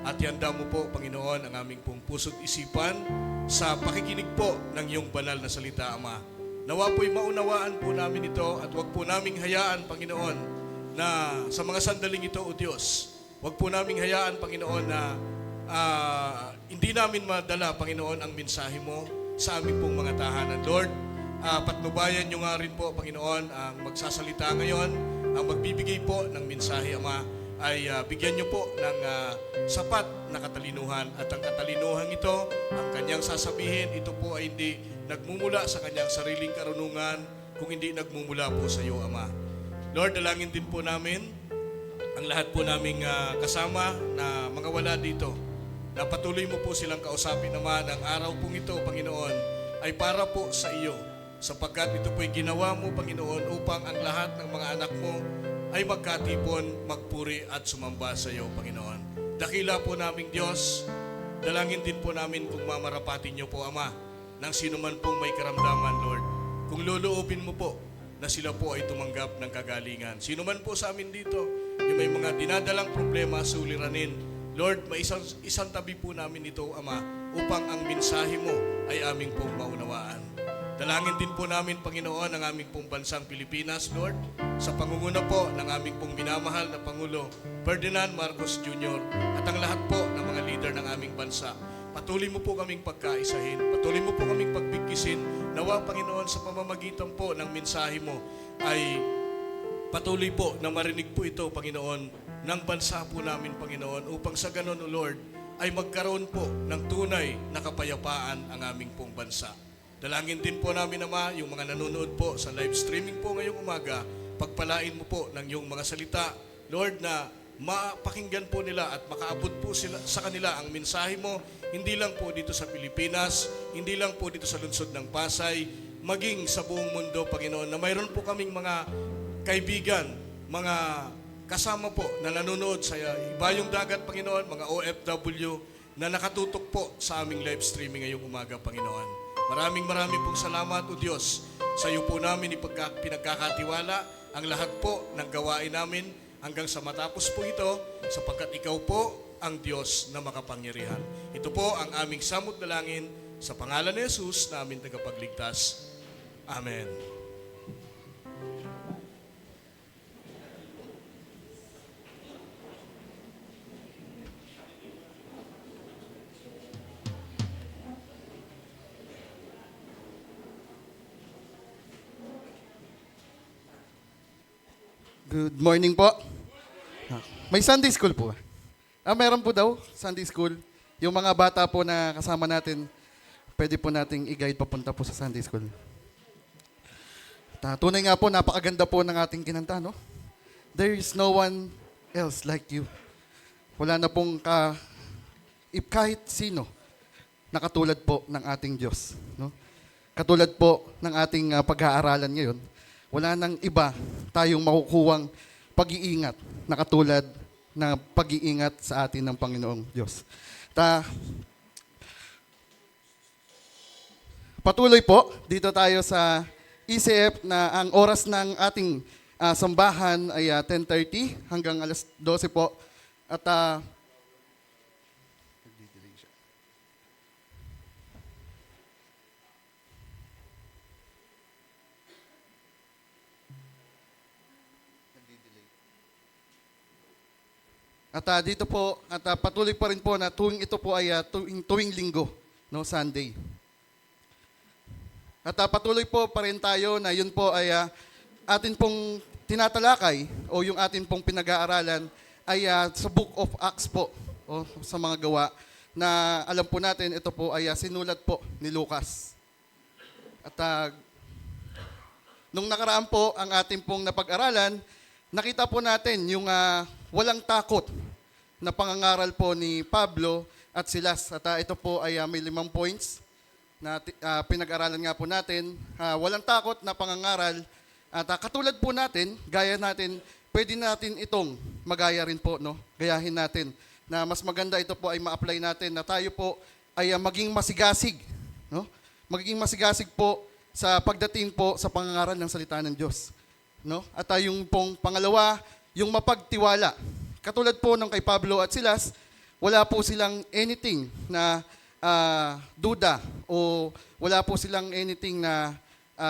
at ihanda mo po, Panginoon, ang aming pong puso't isipan sa pakikinig po ng iyong banal na salita, Ama. Nawa po'y maunawaan po namin ito at wag po naming hayaan, Panginoon, na sa mga sandaling ito, O Diyos, wag po naming hayaan, Panginoon, na hindi namin madala, Panginoon, ang mensahe mo sa aming pong mga tahanan. Lord, patnubayan nyo nga rin po, Panginoon, ang magsasalita ngayon, ang magbibigay po ng mensahe, Ama, ay bigyan nyo po ng sapat na katalinuhan. At ang katalinuhan ito, ang kanyang sasabihin, ito po ay hindi nagmumula sa kanyang sariling karunungan, kung hindi nagmumula po sa iyo, Ama. Lord, dalangin din po namin ang lahat po naming kasama na mga wala dito, na patuloy mo po silang kausapin naman ang araw pong ito, Panginoon, ay para po sa iyo, sapagkat ito po'y ginawa mo, Panginoon, upang ang lahat ng mga anak mo ay magkatipon, magpuri at sumamba sa iyo, Panginoon. Dakila po naming Diyos, dalangin din po namin kung mamarapatin niyo po, Ama, ng sino man pong may karamdaman, Lord. Kung luluupin mo po na sila po ay tumanggap ng kagalingan. Sino man po sa amin dito, yung may mga dinadalang problema, suliranin, Lord, may isang tabi po namin ito, Ama, upang ang mensahe mo ay aming pong maunawaan. Dalangin din po namin, Panginoon, ang aming pong bansang Pilipinas, Lord, sa pangunguna po ng aming pong minamahal na Pangulo, Ferdinand Marcos Jr. at ang lahat po ng mga leader ng aming bansa. Patuloy mo po kaming pagkaisahin, patuloy mo po kaming pagbigkisin, nawa, Panginoon, sa pamamagitan po ng mensahe mo ay patuloy po na marinig po ito, Panginoon, ng bansa po namin, Panginoon, upang sa ganon, O Lord, ay magkaroon po ng tunay na kapayapaan ang aming pong bansa. Dalangin din po namin, Ama, yung mga nanonood po sa live streaming po ngayong umaga, pagpalain mo po ng iyong mga salita, Lord, na mapakinggan po nila at makaabot po sila, sa kanila ang mensahe mo, hindi lang po dito sa Pilipinas, hindi lang po dito sa lungsod ng Pasay, maging sa buong mundo, Panginoon, na mayroon po kaming mga kaibigan, mga kasama po na nanonood sa ibayong dagat, Panginoon, mga OFW na nakatutok po sa aming live streaming ngayong umaga, Panginoon. Maraming pong salamat, O Diyos. Sa iyo po namin pinagkakatiwala ang lahat po ng gawain namin hanggang sa matapos po ito, sapagkat ikaw po ang Diyos na makapangyarihan. Ito po ang aming samot dalangin sa pangalan ni Jesus na aming tagapagligtas. Amen. Good morning po. May Sunday school po. Meron po daw, Sunday school. Yung mga bata po na kasama natin, pwede po nating i-guide papunta po sa Sunday school. Tunay nga po, napakaganda po ng ating kinanta, no? There is no one else like you. Wala na pong kahit sino na katulad po ng ating Diyos. No? Katulad po ng ating pag-aaralan ngayon, wala nang iba tayong makukuhang pag-iingat na katulad na pag-iingat sa atin ng Panginoong Diyos. Patuloy po, dito tayo sa ECF na ang oras ng ating sambahan ay 10:30 hanggang alas 12 po. At dito po, patuloy pa rin po na tuwing ito po ay tuwing linggo, no, Sunday. At patuloy po pa rin tayo na yun po ay atin pong tinatalakay o yung atin pong pinag-aaralan ay sa Book of Acts po, o sa mga gawa na alam po natin ito po ay sinulat po ni Lucas. At nung nakaraan po ang ating pong napag-aralan, nakita po natin yung walang takot na pangangaral po ni Pablo at Silas. At ito po ay may 5 points na pinag-aralan nga po natin. Walang takot na pangangaral. At katulad po natin, gaya natin, pwede natin itong magaya rin po, no? Gayahin natin na mas maganda ito po ay ma-apply natin na tayo po ay maging masigasig, no? Magiging masigasig po sa pagdating po sa pangangaral ng salita ng Diyos, no? At yung pong pangalawa, yung mapagtiwala. Katulad po ng kay Pablo at Silas, wala po silang anything na duda o wala po silang anything na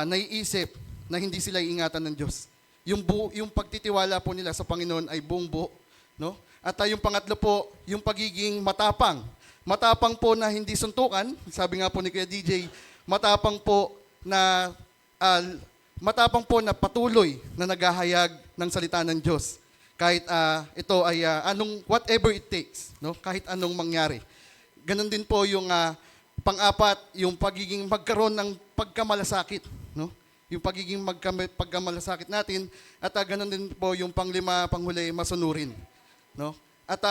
naiisip na hindi sila iingatan ng Diyos. Yung pagtitiwala po nila sa Panginoon ay buong buo, no? At yung pangatlo po, yung pagiging matapang. Matapang po na hindi suntukan, sabi nga po ni Kuya DJ, matapang po na patuloy na naghahayag ng salita ng Diyos. Kahit ito ay whatever it takes, no? Kahit anong mangyari. Ganon din po yung pang-apat, yung pagiging magkaroon ng pagkamalasakit, no? Yung pagiging pagkamalasakit natin, at ganon din po yung panglima, panghuli, masunurin, no? At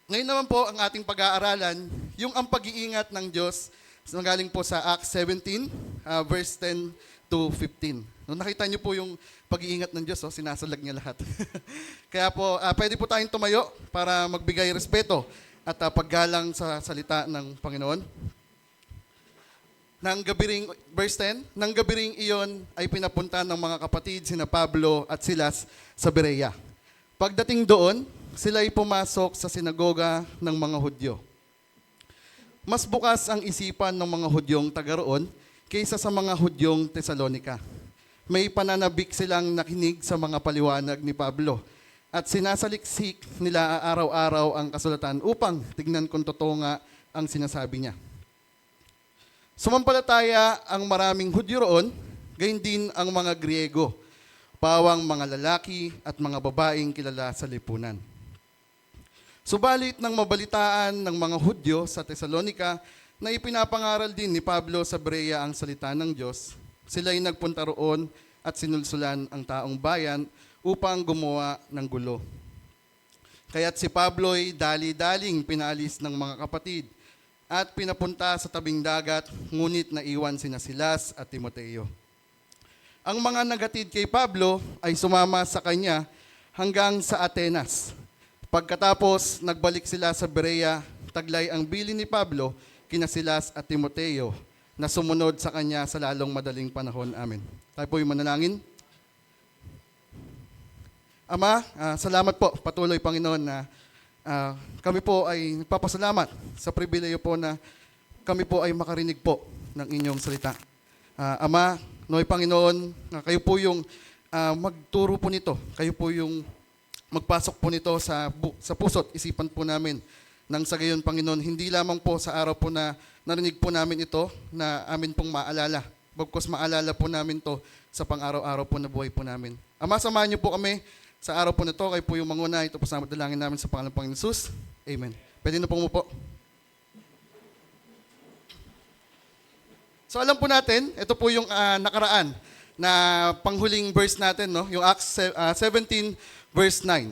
ngayon naman po ang ating pag-aaralan, yung ang pag-iingat ng Diyos, galing po sa Acts 17, verse 10 to 15. No, nakita niyo po yung pag-iingat ng Diyos, sinasalag niya lahat. Kaya po, pwede po tayong tumayo para magbigay respeto at paggalang sa salita ng Panginoon. Verse 10, nang gabiring iyon ay pinapunta ng mga kapatid sina Pablo at Silas sa Berea. Pagdating doon, sila ay pumasok sa sinagoga ng mga Hudyo. Mas bukas ang isipan ng mga Hudyong taga roon kaysa sa mga Hudyong Tesalonika. May pananabik silang nakinig sa mga paliwanag ni Pablo at sinasaliksik nila araw-araw ang kasulatan upang tignan kung totoo nga ang sinasabi niya. Sumampalataya ang maraming Hudyo roon, gayon din ang mga Griego, pawang mga lalaki at mga babaeng kilala sa lipunan. Subalit nang mabalitaan ng mga Hudyo sa Tesalonika na ipinapangaral din ni Pablo sa Berea ang salita ng Diyos, sila'y nagpunta roon at sinulsulan ang taong bayan upang gumawa ng gulo. Kaya't si Pablo'y dali-daling pinaalis ng mga kapatid at pinapunta sa tabing dagat, ngunit naiwan sina Silas at Timoteo. Ang mga nagatid kay Pablo ay sumama sa kanya hanggang sa Atenas. Pagkatapos, nagbalik sila sa Berea, taglay ang bilin ni Pablo kina Silas at Timoteo na sumunod sa kanya sa lalong madaling panahon. Amen. Tayo po yung manalangin. Ama, salamat po, patuloy Panginoon na kami po ay nagpapasalamat sa pribileyo po na kami po ay makarinig po ng inyong salita. Ama, Noy Panginoon, kayo po yung magturo po nito. Kayo po yung magpasok po nito sa puso't isipan po namin. Nang sa gayon, Panginoon, hindi lamang po sa araw po na narinig po namin ito na amin pong maalala. Bagkus maalala po namin to sa pang-araw-araw po na buhay po namin. Ama, samahan niyo po kami sa araw po na to. Kayo po yung manguna. Ito po sa dalangin namin sa pangalan ng Panginoon Jesus. Amen. Pwede na po umupo. So alam po natin, ito po yung nakaraan na panghuling verse natin, no? Yung Acts 17 verse 9.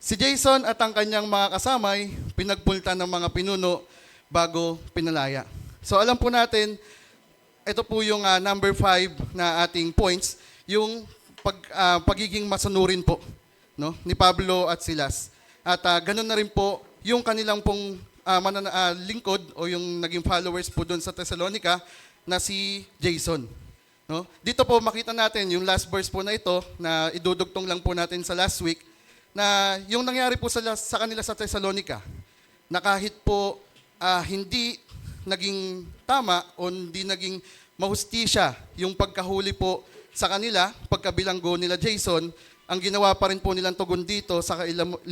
Si Jason at ang kanyang mga kasamay pinagpultan ng mga pinuno bago pinalaya. So alam po natin, ito po yung number 5 na ating points, yung pagiging masunurin po, no, ni Pablo at Silas. At ganun na rin po yung kanilang pong lingkod o yung naging followers po doon sa Thessalonica na si Jason. No? Dito po makita natin yung last verse po na ito na idudugtong lang po natin sa last week na yung nangyari po sa kanila sa Thessalonica na kahit po hindi naging tama o hindi naging mahustisya yung pagkahuli po sa kanila, pagkabilanggo nila Jason, ang ginawa pa rin po nilang tugon dito sa 50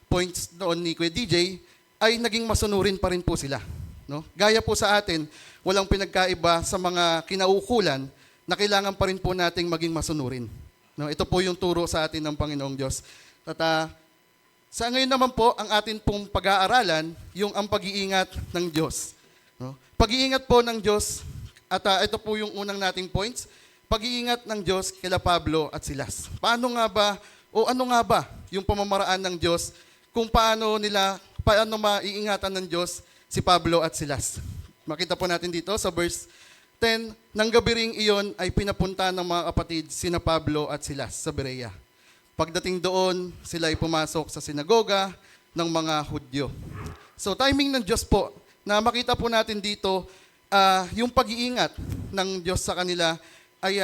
points noon ni Kuya DJ ay naging masunurin pa rin po sila. No? Gaya po sa atin, walang pinagkaiba sa mga kinaukulan na kailangan pa rin po nating maging masunurin. No? Ito po yung turo sa atin ng Panginoong Diyos. At sa ngayon naman po, ang atin pong pag-aaralan, yung ang pag-iingat ng Diyos. No? Pag-iingat po ng Diyos, at ito po yung unang nating points, pag-iingat ng Diyos kila Pablo at Silas. Paano nga ba, o ano nga ba yung pamamaraan ng Diyos kung paano maiingatan ng Diyos si Pablo at Silas? Makita po natin dito sa verse 10, nang gabiring iyon ay pinapunta ng mga kapatid sina Pablo at Silas sa Berea. Pagdating doon, sila ay pumasok sa sinagoga ng mga Hudyo. So timing ng Diyos po, na makita po natin dito, yung pag-iingat ng Diyos sa kanila ay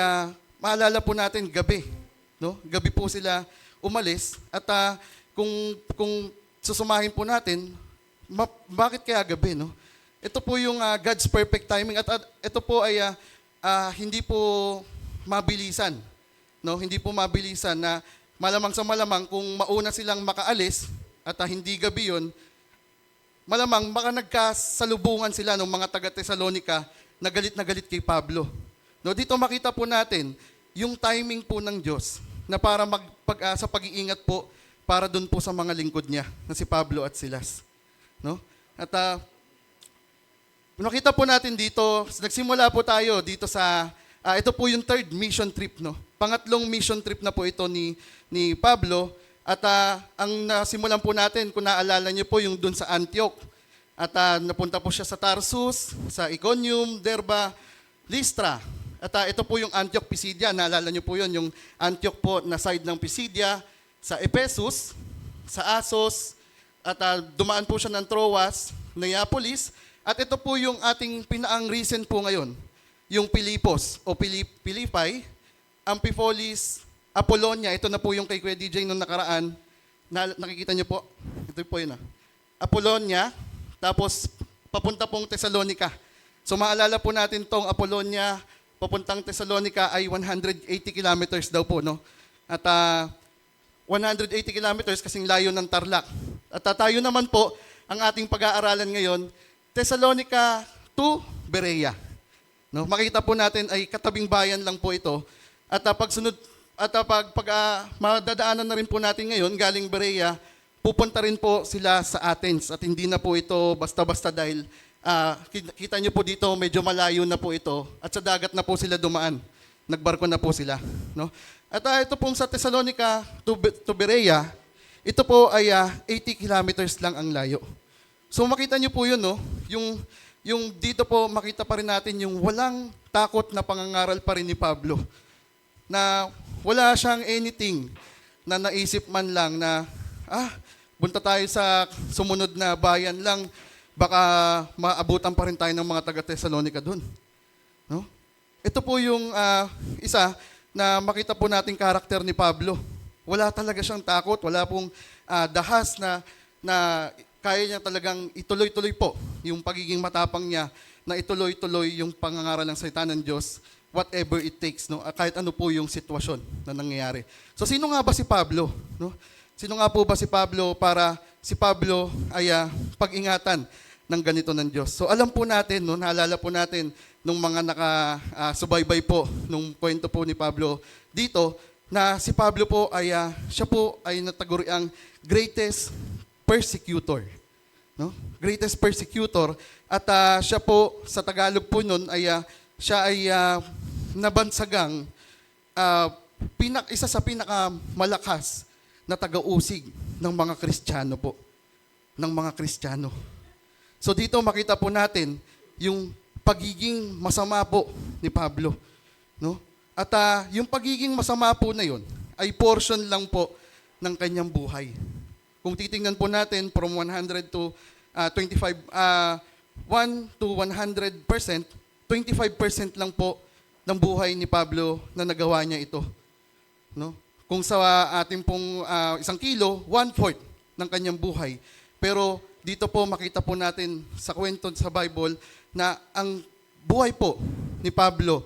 maalala po natin gabi. No? Gabi po sila umalis at kung susumahin po natin, bakit kaya gabi, no? Ito po yung God's perfect timing at ito po ay hindi po mabilisan, no? Hindi po mabilisan na malamang sa malamang kung mauna silang makaalis at hindi gabi yun, malamang baka nagkasalubungan sila ng mga taga Thessalonica na galit kay Pablo. No, dito makita po natin yung timing po ng Diyos na para sa pag-iingat po para dun po sa mga lingkod niya na si Pablo at Silas. No? At nakita po natin dito, nagsimula po tayo dito sa ito po yung third mission trip, no. Pangatlong mission trip na po ito ni Pablo. At ang nasimulan po natin, kung naalala niyo po, yung dun sa Antioch. At napunta po siya sa Tarsus, sa Iconium, Derba, Lystra. At ito po yung Antioch, Pisidia. Naalala niyo po yun, yung Antioch po na side ng Pisidia, sa Ephesus, sa Assos, at dumaan po siya ng Troas, Neapolis. At ito po yung ating pinaang recent po ngayon, yung Pilipos o Philippi, Amphipolis, Apollonia. Ito na po yung kay Kuya DJ nung nakaraan. Nakikita niyo po? Ito po yun. Apollonia, tapos papunta pong Thessalonica. So maalala po natin tong Apollonia, papuntang Thessalonica ay 180 kilometers daw po, no? At 180 kilometers kasing layo ng Tarlac. At tayo naman po, ang ating pag-aaralan ngayon, Thessalonica to Berea. No? Makita po natin ay katabing bayan lang po ito. At madadaanan na rin po natin ngayon, galing Berea, pupunta rin po sila sa Athens. At hindi na po ito basta-basta dahil kita nyo po dito, medyo malayo na po ito. At sa dagat na po sila dumaan. Nagbarko na po sila. No? At ito pong sa Thessalonica to Berea, ito po ay 80 kilometers lang ang layo. So makita nyo po yun, no? Yung dito po, makita pa rin natin yung walang takot na pangangaral pa rin ni Pablo. Na wala siyang anything na naisip man lang na, bunta tayo sa sumunod na bayan lang, baka maabutan pa rin tayo ng mga taga-Thessalonica doon. No? Ito po yung isa na makita po nating karakter ni Pablo. Wala talaga siyang takot, wala pong dahas na kaya niya talagang ituloy-tuloy po yung pagiging matapang niya na ituloy-tuloy yung pangangaral ng salita ng Diyos, whatever it takes, no? Kahit ano po yung sitwasyon na nangyayari. So sino nga ba si Pablo? No? Sino nga po ba si Pablo para si Pablo ay pag-ingatan ng ganito ng Diyos? So alam po natin, no? Naalala po natin nung mga nakasubaybay po nung kwento po ni Pablo dito, na si Pablo po ay siya po ay nataguriang greatest persecutor. No? Greatest persecutor. At siya po, sa Tagalog po nun, ay siya ay nabansagang isa sa pinakamalakas na taga-usig ng mga Kristiyano po. Ng mga Kristiyano. So dito makita po natin yung pagiging masama po ni Pablo. No? At yung pagiging masama po na yun ay portion lang po ng kanyang buhay. Kung titingnan po natin from 100 to 1 to 100%, 25% lang po ng buhay ni Pablo na nagawa niya ito. No? Kung sa ating pong 1 kilo, 1/4 ng kanyang buhay. Pero dito po makita po natin sa kwento sa Bible na ang buhay po ni Pablo,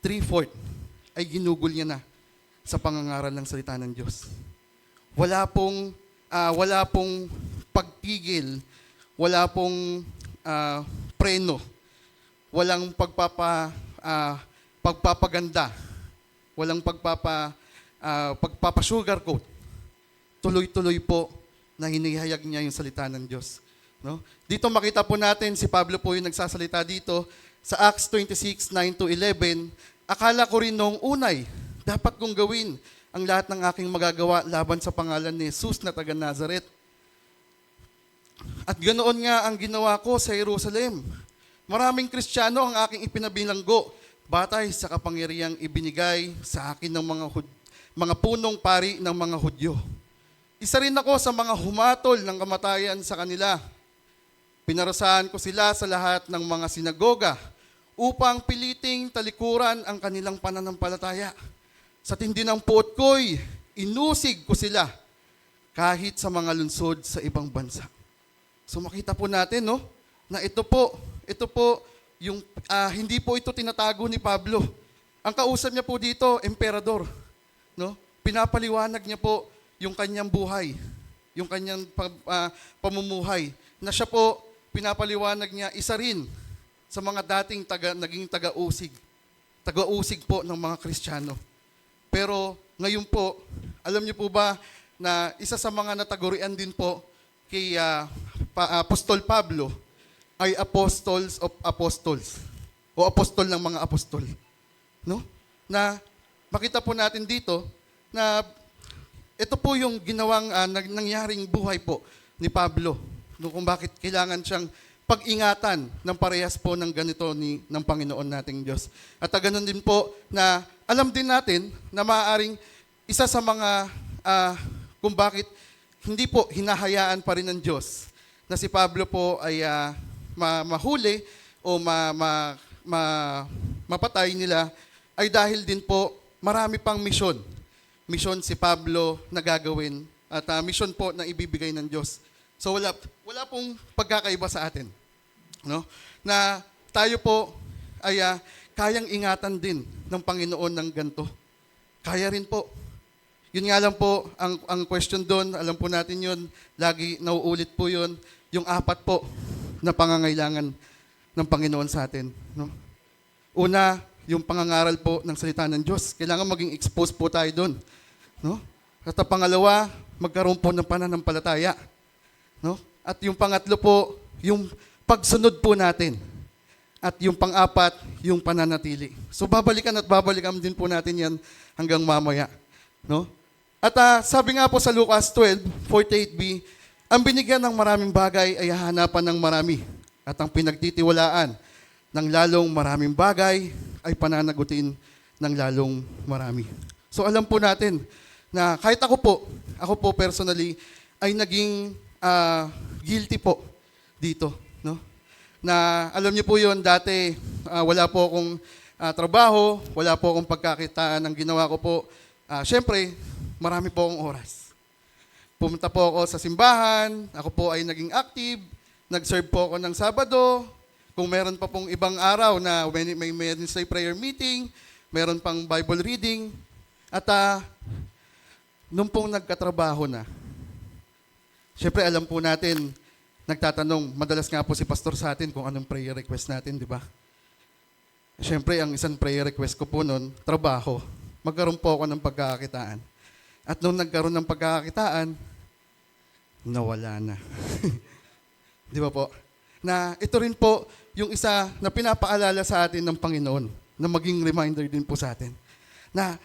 3/4 ay ginugol niya na sa pangangaral ng salita ng Diyos. Wala pong pagpigil, wala pong preno, walang pagpapaganda, walang pagpapasugarcoat. Tuloy-tuloy po na hinihayag niya yung salita ng Diyos. No? Dito makita po natin, si Pablo po yung nagsasalita dito sa Acts 26:9-11, akala ko rin noong unay, dapat kong gawin ang lahat ng aking magagawa laban sa pangalan ni Jesus na taga Nazareth. At ganoon nga ang ginawa ko sa Jerusalem. Maraming Kristiyano ang aking ipinabilanggo, batay sa kapangyarihang ibinigay sa akin ng mga punong pari ng mga Hudyo. Isa rin ako sa mga humatol ng kamatayan sa kanila. Pinarusahan ko sila sa lahat ng mga sinagoga upang piliting talikuran ang kanilang pananampalataya. Sa tindi ng puot ko'y inusig ko sila. kahit sa mga lungsod sa ibang bansa. So makita po natin, no, na ito po yung hindi po ito tinatago ni Pablo. Ang kausap niya po dito, emperador, no? Pinapaliwanag niya po yung kanyang buhay, yung kanyang pamumuhay, na siya po pinapaliwanag niya isa rin sa mga dating naging taga-usig po ng mga Kristiyano. Pero ngayon po, alam niyo po ba na isa sa mga natagurian din po kay Apostol Pablo ay apostles of apostles o apostol ng mga apostol. No? Na makita po natin dito na ito po yung ginawang nangyaring buhay po ni Pablo. No, kung bakit kailangan siyang pag-ingatan ng parehas po ng ganito ng Panginoon nating Diyos. At ganoon din po na alam din natin na maaaring isa sa mga kung bakit hindi po hinahayaan pa rin ng Diyos na si Pablo po ay mahuli o mapatay nila ay dahil din po marami pang misyon. Misyon si Pablo na gagawin at misyon po na ibibigay ng Diyos. So wala pong pagkakaiba sa atin. No? Na tayo po ay kayang ingatan din ng Panginoon ng ganito. Kaya rin po. Yun nga lang po, ang question doon, alam po natin yun, lagi nauulit po yun, yung 4 po na pangangailangan ng Panginoon sa atin. No? Una, yung pangangaral po ng salita ng Diyos. Kailangan maging exposed po tayo doon. No? At ang pangalawa, magkaroon po ng pananampalataya. No? At yung pangatlo po, yung pagsunod po natin. At yung pang-apat, yung pananatili. So babalikan din po natin yan hanggang mamaya. No? At sabi nga po sa Lucas 12:48b, ang binigyan ng maraming bagay ay hahanapan ng marami. At ang pinagtitiwalaan ng lalong maraming bagay ay pananagutin ng lalong marami. So alam po natin na kahit ako po personally ay naging guilty po dito, no? Na alam niyo po 'yon, dati wala po akong trabaho, wala po akong pagkakitaan. Ang ginawa ko po, syempre, marami po akong oras. Pumunta po ako sa simbahan, ako po ay naging active, nag-serve po ako ng Sabado. Kung meron pa pong ibang araw na may Wednesday prayer meeting, meron pang Bible reading. At nung pong nagkatrabaho na, syempre alam po natin, nagtatanong, madalas nga po si pastor sa atin kung anong prayer request natin, di ba? Syempre, ang isang prayer request ko po noon, trabaho. Magkaroon po ako ng pagkakakitaan. At nung nagkaroon ng pagkakakitaan, nawala na. Di ba po? Na ito rin po yung isa na pinapaalala sa atin ng Panginoon, na maging reminder din po sa atin. Na,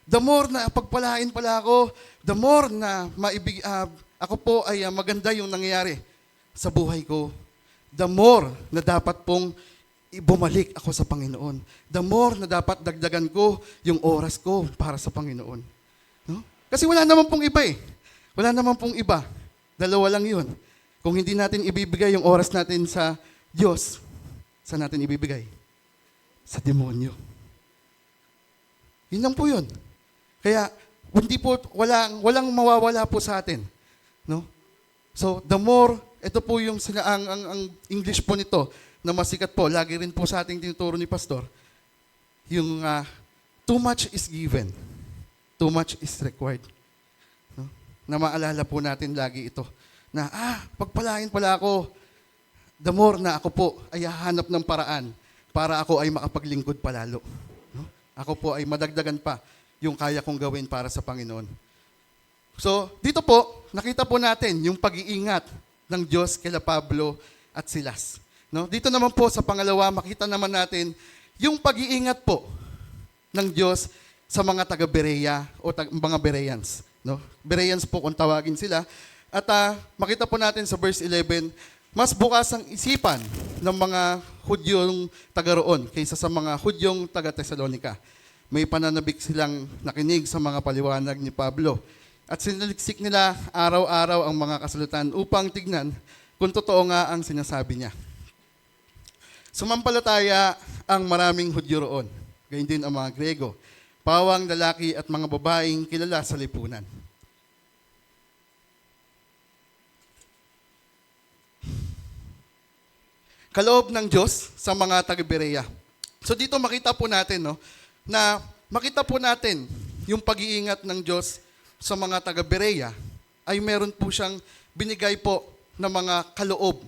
the more na pagpalain pala ako, the more na ako po ay maganda yung nangyayari sa buhay ko, the more na dapat pong bumalik ako sa Panginoon. The more na dapat dagdagan ko yung oras ko para sa Panginoon. No? Kasi wala naman pong iba eh. Wala naman pong iba. Dalawa lang yun. Kung hindi natin ibibigay yung oras natin sa Diyos, saan natin ibibigay? Sa demonyo. Yun lang po yun. Kaya, hindi po, walang mawawala po sa atin. No? So, the more, ito po yung ang English po nito, na masikat po, lagi rin po sa ating tinuturo ni Pastor, yung too much is given, too much is required. No? Na maalala po natin lagi ito, na pagpalain pala ako, the more na ako po ay hahanap ng paraan para ako ay makapaglingkod palalo. No? Ako po ay madagdagan pa yung kaya kong gawin para sa Panginoon. So, dito po, nakita po natin yung pag-iingat ng Diyos kila Pablo at Silas. No? Dito naman po sa pangalawa, makita naman natin yung pag-iingat po ng Diyos sa mga taga-Berea o mga Bereans. No? Bereans po kung tawagin sila. At makita po natin sa verse 11, mas bukas ang isipan ng mga Hudyong taga-roon kaysa sa mga Hudyong taga-Tesalonika. May pananabik silang nakinig sa mga paliwanag ni Pablo. At sinaliksik nila araw-araw ang mga kasulatan upang tignan kung totoo nga ang sinasabi niya. Sumampalataya ang maraming Hudyo roon, gayon din ang mga Grego, pawang lalaki at mga babaeng kilala sa lipunan. kaloob ng Diyos sa mga taga-Berea. So dito makita po natin, no, na makita po natin yung pag-iingat ng Diyos sa mga taga-Berea ay meron po siyang binigay po na mga kaloob,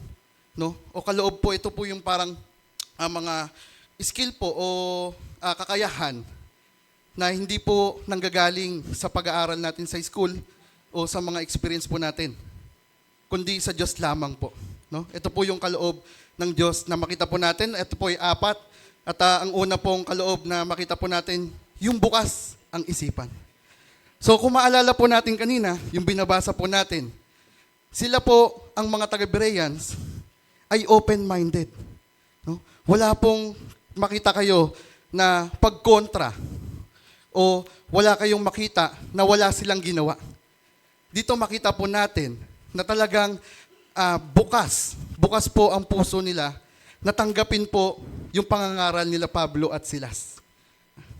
no? O kaloob po, ito po yung parang mga skill po o kakayahan na hindi po nanggagaling sa pag-aaral natin sa school o sa mga experience po natin, kundi sa Diyos lamang po, no? Ito po yung kaloob ng Diyos na makita po natin. Ito po ay 4. At ang una pong kaloob na makita po natin, yung bukas ang isipan. So kung maalala po natin kanina, yung binabasa po natin, sila po, ang mga taga-Bereans, ay open-minded. No? Wala pong makita kayo na pagkontra o wala kayong makita na wala silang ginawa. Dito makita po natin na talagang bukas po ang puso nila na tanggapin po yung pangangaral nila Pablo at Silas.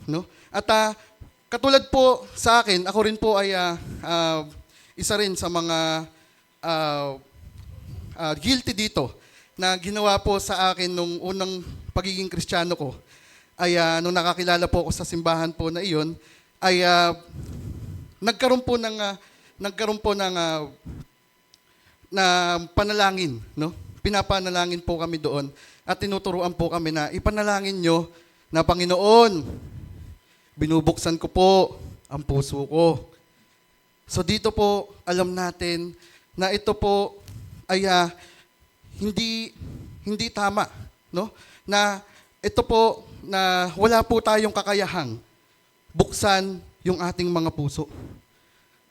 No? At katulad po sa akin, ako rin po ay isa rin sa mga guilty dito na ginawa po sa akin nung unang pagiging Kristiyano ko ay nung nakakilala po ako sa simbahan po na iyon ay nagkaroon po ng na panalangin, no? Pinapanalangin po kami doon at tinuturuan po kami na ipanalangin nyo na Panginoon, binubuksan ko po ang puso ko. So dito po, alam natin na ito po ay hindi tama, no? Na ito po na wala po tayong kakayahang buksan yung ating mga puso.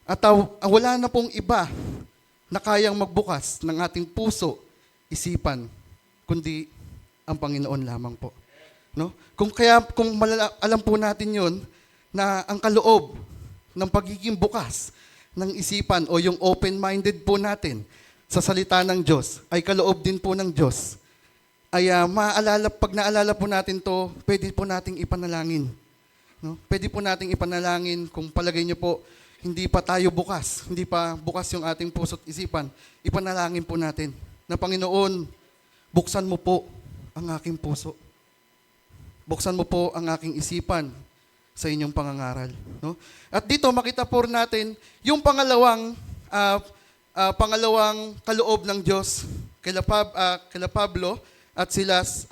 At wala na pong iba na kayang magbukas ng ating puso, isipan, kundi ang Panginoon lamang po. No? Kung alam po natin 'yon na ang kaloob ng pagiging bukas ng isipan o yung open-minded po natin sa salita ng Diyos ay kaloob din po ng Diyos. Ay pag naalala po natin 'to, pwede po nating ipanalangin. No? Pwede po nating ipanalangin kung palagay niyo po hindi pa tayo bukas, hindi pa bukas yung ating puso't isipan. Ipanalangin po natin na Panginoon, buksan mo po ang aking puso. Buksan mo po ang aking isipan sa inyong pangangaral. No? At dito makita po natin yung pangalawang kaloob ng Diyos kila Pablo at Silas,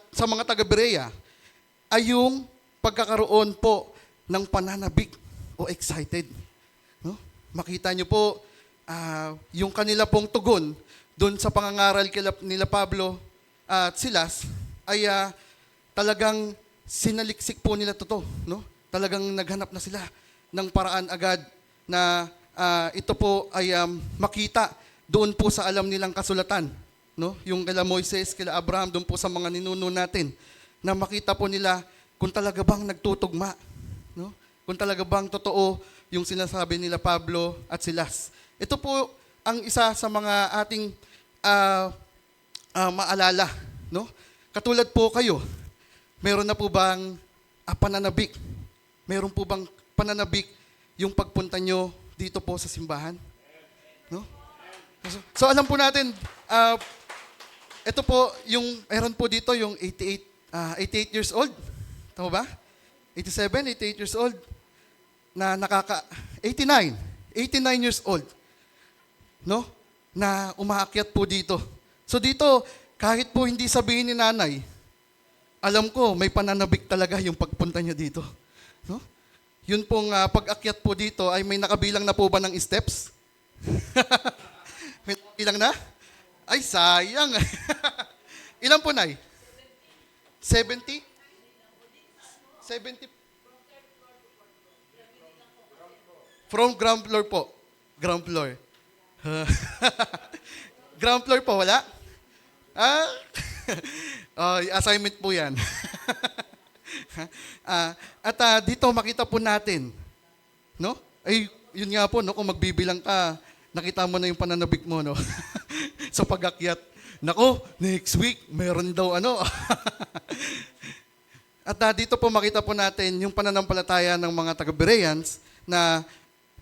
sa mga taga-Berea ay yung pagkakaroon po ng pananabik o excited. No? Makita nyo po yung kanila pong tugon doon sa pangangaral nila Pablo at Silas ay talagang sinaliksik po nila to. No? Talagang naghanap na sila ng paraan agad na ito po ay makita doon po sa alam nilang kasulatan. No? Yung kila Moises, kila Abraham, doon po sa mga ninuno natin, na makita po nila kung talaga bang nagtutugma. No? Kung talaga bang totoo yung sinasabi nila Pablo at Silas. Ito po ang isa sa mga ating maalala. No? Katulad po kayo, meron na po bang pananabik? Meron po bang pananabik yung pagpunta nyo dito po sa simbahan? No? So alam po natin, ito po yung, meron po dito yung 88 years old. Tama ba? 88 years old. Na 89 years old. No? Na umaakyat po dito. So dito, kahit po hindi sabihin ni nanay, alam ko, may pananabik talaga yung pagpunta niya dito. No? Yun pong pag-akyat po dito ay may nakabilang na po ba ng steps? May nakabilang na? Ay, sayang. Ilan po, Nay? 70? 70? From ground floor po. Ground floor. Ground floor po, wala? Assignment po yan. At dito makita po natin, no? Ay, yun nga po, no? Kung magbibilang ka, nakita mo na yung pananabik mo, no? Sa pag-akyat. Nako, next week, meron daw ano. At dito po makita po natin yung pananampalataya ng mga taga-Bereans na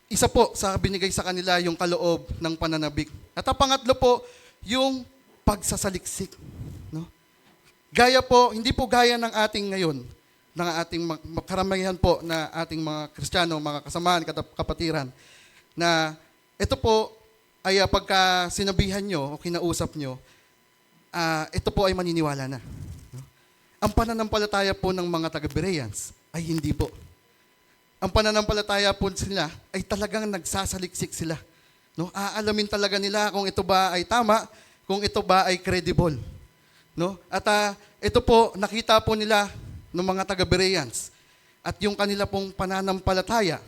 isa po sa binigay sa kanila yung kaloob ng pananabik. At ang pangatlo po, yung pagsasaliksik. No? Hindi po gaya ng ating ngayon, ng ating karamihan po na ating mga Kristiyano, mga kasamahan, kapatiran, na ito po ay pagka sinabihan nyo o kinausap nyo, ito po ay maniniwala na. No? Ang pananampalataya po ng mga taga-Bereans ay hindi po. Ang pananampalataya po sila ay talagang nagsasaliksik sila. No? Aalamin talaga nila kung ito ba ay tama, kung ito ba ay credible. No? At ito po, nakita po nila ng mga taga-Bereans at yung kanila pong pananampalataya,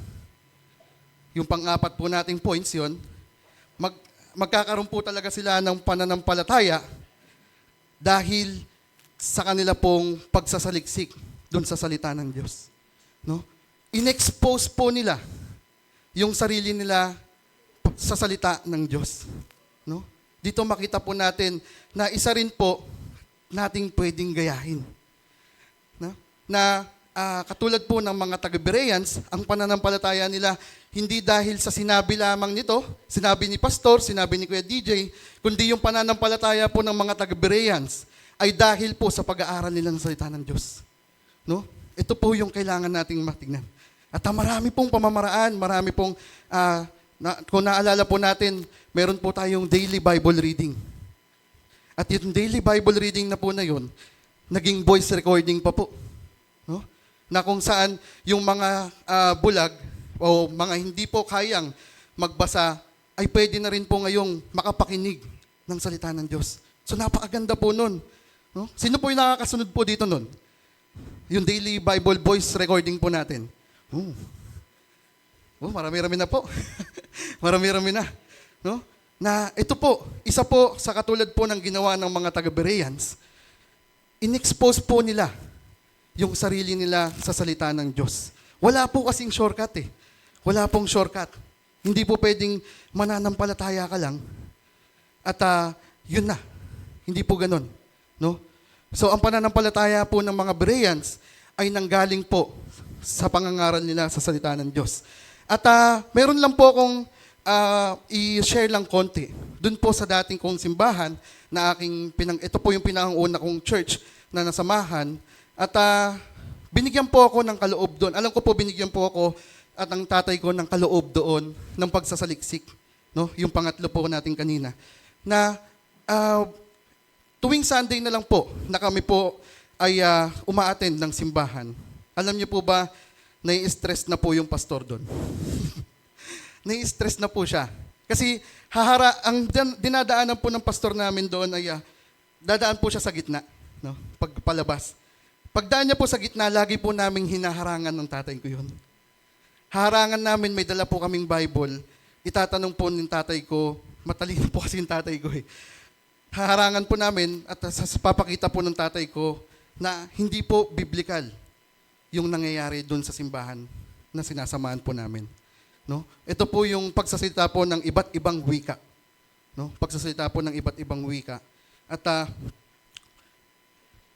yung pang-apat po nating points yon, magkakaroon po talaga sila ng pananampalataya dahil sa kanila pong pagsasaliksik doon sa salita ng Diyos. No? In-expose po nila yung sarili nila sa salita ng Diyos. No? Dito makita po natin na isa rin po nating pwedeng gayahin. No? Na katulad po ng mga taga-Bereans, ang pananampalataya nila hindi dahil sa sinabi lamang nito, sinabi ni Pastor, sinabi ni Kuya DJ, kundi yung pananampalataya po ng mga taga-Bereans ay dahil po sa pag-aaral nila ng salita ng Diyos. No? Ito po yung kailangan nating matignan. At marami pong pamamaraan, marami pong, kung naalala po natin, meron po tayong daily Bible reading. At yung daily Bible reading na po na yun, naging voice recording pa po. No? Na kung saan yung mga bulag o mga hindi po kayang magbasa, ay pwede na rin po ngayong makapakinig ng salita ng Diyos. So napakaganda po nun. No? Sino po yung nakakasunod po dito nun? Yung daily Bible voice recording po natin. Marami-rami na po. Marami-rami na. No? Na ito po, isa po sa katulad po ng ginawa ng mga taga-Bereans, in-expose po nila yung sarili nila sa salita ng Diyos. Wala po kasing shortcut eh. Wala pong shortcut. Hindi po pwedeng mananampalataya ka lang at yun na. Hindi po ganun. No? So ang pananampalataya po ng mga Bereans ay nanggaling po sa pangangaral nila sa salita ng Diyos. At meron lang po akong i-share lang konti. Doon po sa dating kong simbahan na ito po yung pinakauna kong church na nasamahan. At binigyan po ako ng kaloob doon. Alam ko po binigyan po ako at ang tatay ko ng kaloob doon ng pagsasaliksik. No? Yung pangatlo po natin kanina. Na tuwing Sunday na lang po na kami po ay uma-attend ng simbahan. Alam niyo po ba, nai-stress na po yung pastor doon. Nai-stress na po siya. Kasi ang dinadaanan po ng pastor namin doon ay dadaan po siya sa gitna, no? Pagpalabas. Pagdaan niya po sa gitna, lagi po naming hinaharangan ng tatay ko yun. Haharangan namin, may dala po kaming Bible. Itatanong po ng tatay ko, matalino po kasi yung tatay ko eh. Haharangan po namin at papakita po ng tatay ko na hindi po biblical yung nangyayari doon sa simbahan na sinasamahan po namin. No? Ito po yung pagsasalita po ng iba't ibang wika. No? Pagsasalita po ng iba't ibang wika. At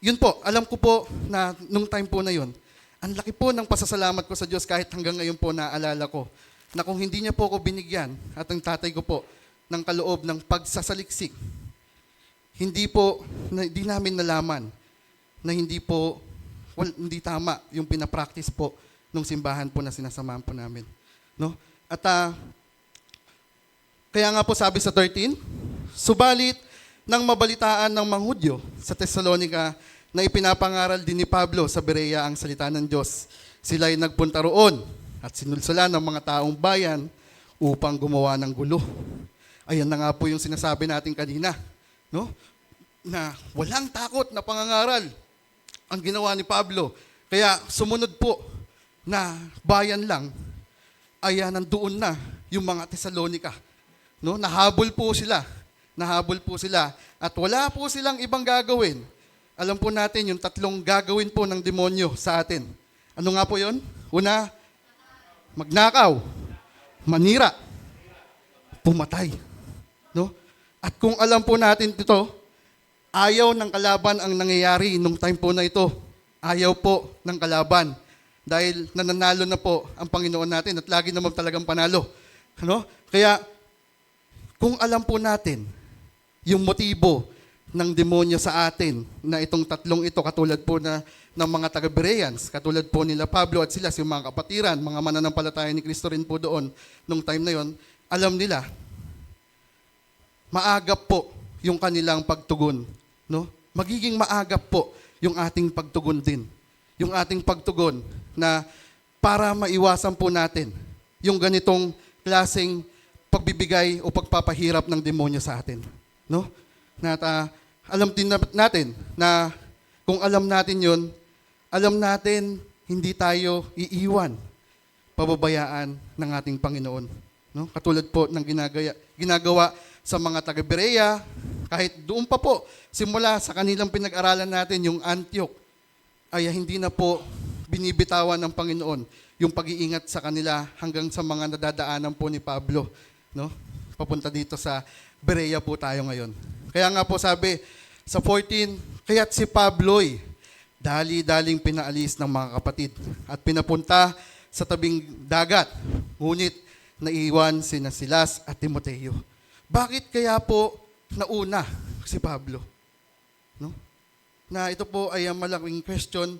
yun po, alam ko po na nung time po na yun, ang laki po ng pasasalamat ko sa Diyos kahit hanggang ngayon po naalala ko na kung hindi niya po ako binigyan at ang tatay ko po ng kaloob ng pagsasaliksik, hindi namin nalaman na hindi tama yung pinapractice po nung simbahan po na sinasamahan po namin. No? At kaya nga po sabi sa 13, subalit nang mabalitaan ng mga Hudyo sa Thessalonica na ipinapangaral din ni Pablo sa Berea ang salita ng Diyos, sila ay nagpunta roon at sinulsulan ng mga taong bayan upang gumawa ng gulo. Ayan na nga po yung sinasabi natin kanina. No? Na walang takot na pangangaral ang ginawa ni Pablo. Kaya sumunod po na bayan lang, ay nandoon na yung mga Thessalonica. No? Nahabol po sila. At wala po silang ibang gagawin. Alam po natin yung tatlong gagawin po ng demonyo sa atin. Ano nga po yun? Una, magnakaw, manira, pumatay. No? At kung alam po natin ito, ayaw ng kalaban ang nangyayari nung time po na ito. Ayaw po ng kalaban. Dahil nananalo na po ang Panginoon natin at lagi naman talagang panalo. Ano? Kaya, kung alam po natin yung motibo ng demonyo sa atin na itong tatlong ito, katulad po ng mga taga-Bereans, katulad po nila Pablo at Silas, yung mga kapatiran, mga mananampalataya ni Kristo rin po doon nung time na yon, alam nila, maagap po yung kanilang pagtugon. No? Magiging maagap po yung ating pagtugon din. Yung ating pagtugon na para maiwasan po natin yung ganitong klaseng pagbibigay o pagpapahirap ng demonyo sa atin. No? Na alam din natin na kung alam natin yon, alam natin hindi tayo iiwan, pababayaan ng ating Panginoon. No? Katulad po ng ginagawa sa mga taga-Berea, kahit doon pa po, simula sa kanilang pinag-aralan natin, yung Antioch, ay hindi na po binibitawan ng Panginoon yung pag-iingat sa kanila hanggang sa mga nadadaanan po ni Pablo. No? Papunta dito sa Berea po tayo ngayon. Kaya nga po sabi sa 14, kaya't si Pablo'y dali-daling pinaalis ng mga kapatid at pinapunta sa tabing dagat. Ngunit naiwan sina Silas at Timoteo. Bakit kaya po nauna si Pablo? No? Na ito po ay ang malaking question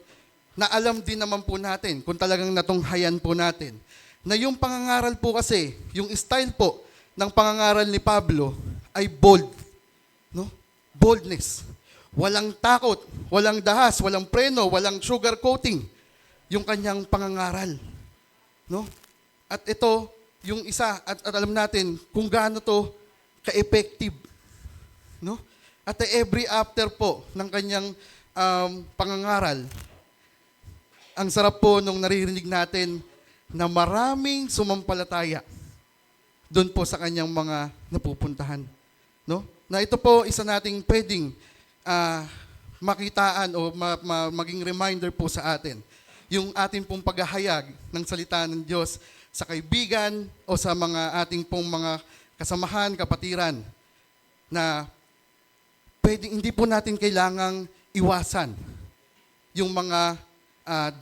na alam din naman po natin kung talagang natunghayan po natin na yung pangangaral po kasi, yung style po ng pangangaral ni Pablo ay bold. No? Boldness. Walang takot, walang dahas, walang preno, walang sugar coating yung kanyang pangangaral. No? At ito, yung isa, at alam natin kung gaano to ka-effective. No? At every after po ng kanyang pangangaral, ang sarap po nung naririnig natin na maraming sumampalataya doon po sa kanyang mga napupuntahan. No? Na ito po isa nating pwedeng makitaan o maging reminder po sa atin. Yung ating pong paghahayag ng salita ng Diyos sa kaibigan o sa mga ating pong mga kasamahan, kapatiran, na hindi po natin kailangang iwasan yung mga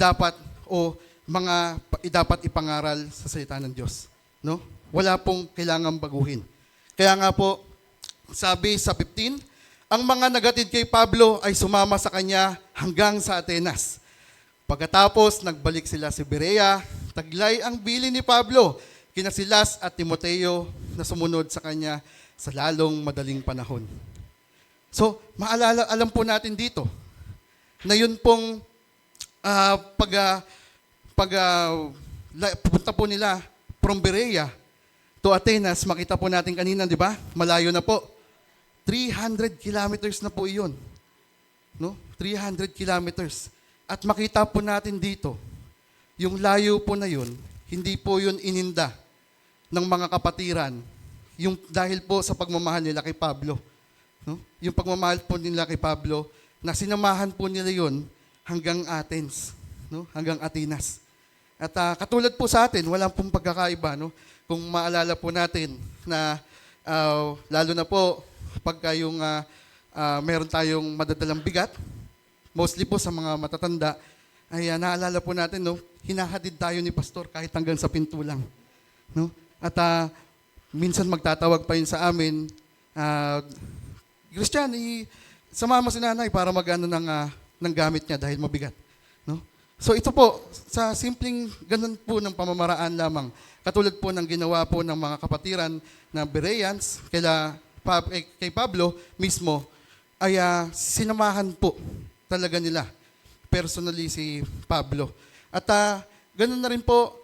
dapat o mga dapat ipangaral sa salita ng Diyos. No? Wala pong kailangang baguhin. Kaya nga po, sabi sa 15, ang mga nagatid kay Pablo ay sumama sa kanya hanggang sa Atenas. Pagkatapos, nagbalik sila sa Berea, taglay ang bili ni Pablo, kina Silas at Timoteo na sumunod sa kanya sa lalong madaling panahon. So, alam po natin dito na yun pong pupunta po nila from Berea to Atenas, makita po natin kanina, di ba? Malayo na po. 300 kilometers na po iyon. No? 300 kilometers. At makita po natin dito, yung layo po na yun, hindi po yun ininda ng mga kapatiran, yung dahil po sa pagmamahal nila kay Pablo. No? Yung pagmamahal po nila kay Pablo, na sinamahan po nila yun hanggang Athens, no? Hanggang Atenas. At katulad po sa atin, walang pong pagkakaiba. No? Kung maalala po natin na lalo na po pagka yung meron tayong madadalang bigat, mostly po sa mga matatanda, ay naalala po natin, no? Hinahatid tayo ni pastor kahit hanggang sa pinto lang. No? At minsan magtatawag pa yun sa amin, Christian, samahan mo si nanay para mag-ano ng gamit niya dahil mabigat. No? So ito po, sa simpleng ganun po ng pamamaraan lamang, katulad po ng ginawa po ng mga kapatiran na Bereans, kay Pablo mismo, ay sinamahan po talaga nila personally si Pablo. At ganun na rin po,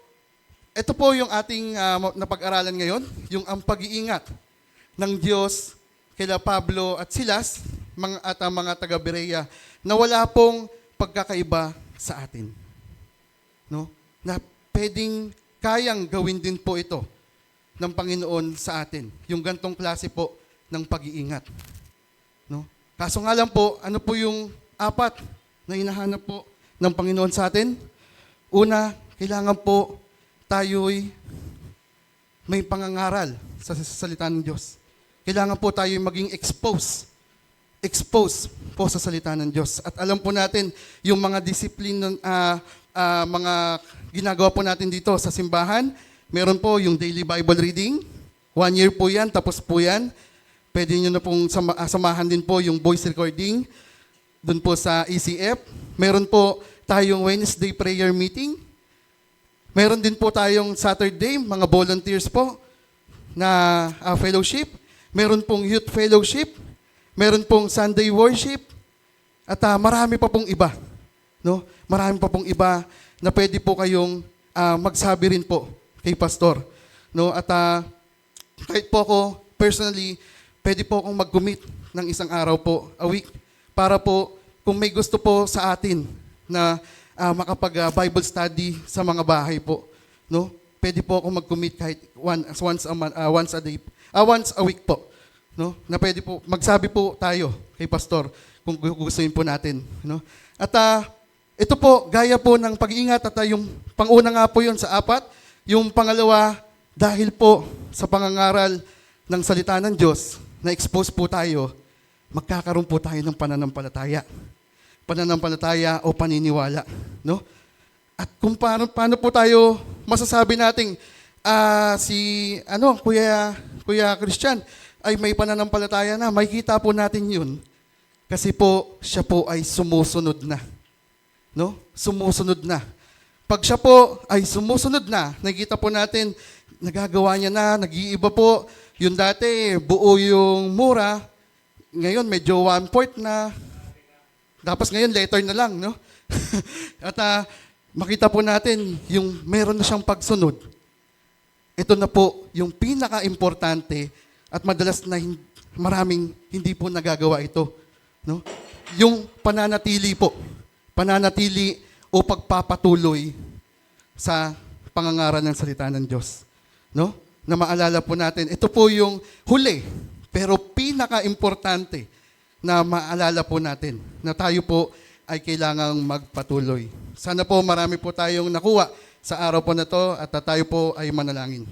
ito po yung ating napag-aralan ngayon, yung ang pag-iingat ng Diyos kila Pablo at Silas, mga taga-Berea, na wala pong pagkakaiba sa atin. No? Na pwedeng kayang gawin din po ito ng Panginoon sa atin. Yung gantong klase po ng pag-iingat. No? Kaso nga lang po, ano po yung apat na hinahanap po ng Panginoon sa atin? Una, kailangan po tayo'y may pangangaral sa salita ng Diyos. Kailangan po tayo'y maging exposed po sa salita ng Diyos. At alam po natin, yung mga disiplina, mga ginagawa po natin dito sa simbahan, meron po yung daily Bible reading. 1 year po yan, tapos po yan. Pwede nyo na pong samahan din po yung voice recording doon po sa ECF. Meron po tayong Wednesday prayer meeting. Meron din po tayong Saturday, mga volunteers po na fellowship. Meron pong youth fellowship. Meron pong Sunday worship. At marami pa pong iba. No? Marami pa pong iba na pwede po kayong magsabi rin po kay pastor. No? At kahit po ako, personally, pwede po akong mag-commit ng isang araw po, a week, para po, kung may gusto po sa atin na makapag-Bible study sa mga bahay po, no? Pwede po akong mag-commit kahit once a week po, no? Na pwede po, magsabi po tayo kay pastor kung gustuin po natin, no? At ito po, gaya po ng pag-iingat at yung pang-una nga po yun sa 4, yung pangalawa, dahil po sa pangangaral ng salita ng Diyos, na-expose po tayo, magkakaroon po tayo ng pananampalataya. Pananampalataya o paniniwala. No? At kung paano po tayo masasabi nating Kuya Christian, ay may pananampalataya na, makikita po natin yun. Kasi po, siya po ay sumusunod na. No? Sumusunod na. Pag siya po ay sumusunod na, nakikita po natin, nagagawa niya na, nag-iiba po. Yung dati, buo yung mura. Ngayon, medyo 1/4 na. Tapos ngayon, letter na lang, no? At makita po natin, yung meron na siyang pagsunod. Ito na po yung pinaka-importante at madalas na maraming hindi po nagagawa ito. No? Yung pananatili po. Pananatili o pagpapatuloy sa pangangaral ng salita ng Diyos. No? Na maalala po natin, ito po yung huli, pero pinaka-importante na maalala po natin na tayo po ay kailangang magpatuloy. Sana po marami po tayong nakuha sa araw po na to at tayo po ay manalangin.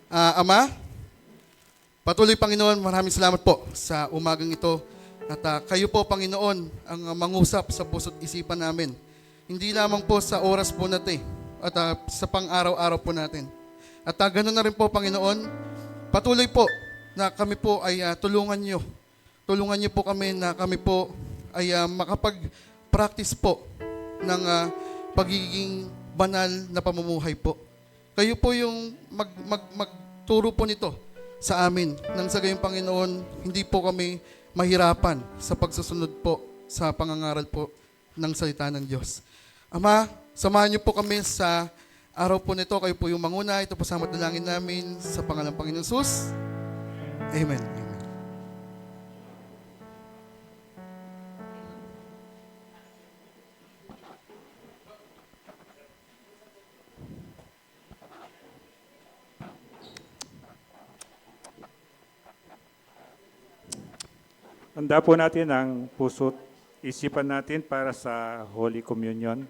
Ama, patuloy Panginoon, maraming salamat po sa umagang ito. At kayo po Panginoon ang mangusap sa puso't isipan namin. Hindi lamang po sa oras po natin at sa pang-araw-araw po natin. At ganoon na rin po Panginoon, patuloy po na kami po ay tulungan nyo. Tulungan nyo po kami na kami po ay makapag-practice po ng pagiging banal na pamumuhay po. Kayo po yung magturo po nito sa amin. Nang sa gayong Panginoon, hindi po kami mahirapan sa pagsusunod po sa pangangaral po ng salita ng Diyos. Ama, samahan niyo po kami sa araw po nito. Kayo po yung manguna. Ito po sa dalangin namin sa pangalan ng Panginoon Jesus. Amen. Amen. Handa po natin ang puso't isipan natin para sa Holy Communion.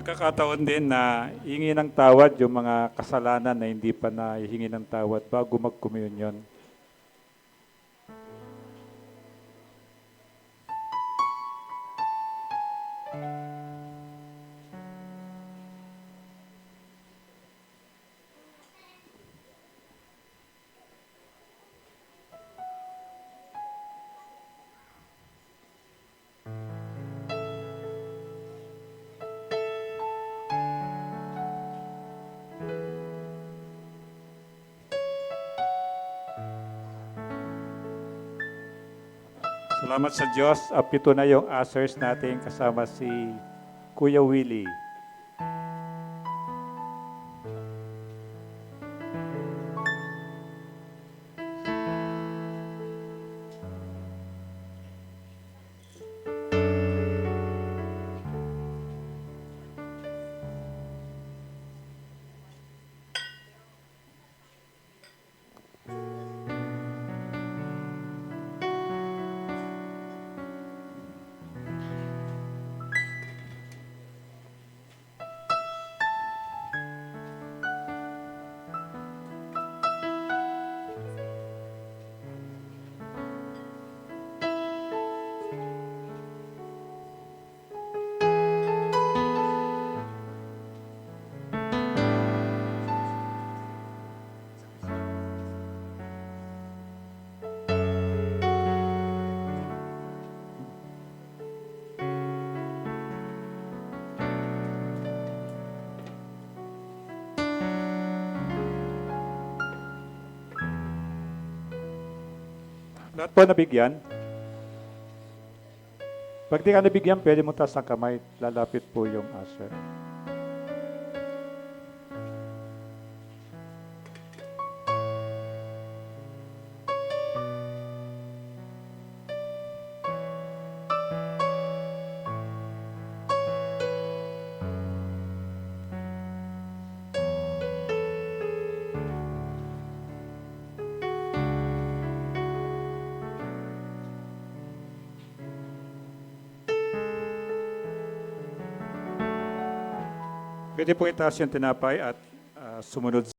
pagkakataon din na hingi ng tawad yung mga kasalanan na hindi pa nahihingi ng tawad bago mag-communion. Salamat sa Diyos. Pito na yung answers natin kasama si Kuya Willie. Lahat po nabigyan. Pag di ka nabigyan, pwede mo taas ang kamay. Lalapit po yung usher. Pwede po itaas yung tinapay at sumunod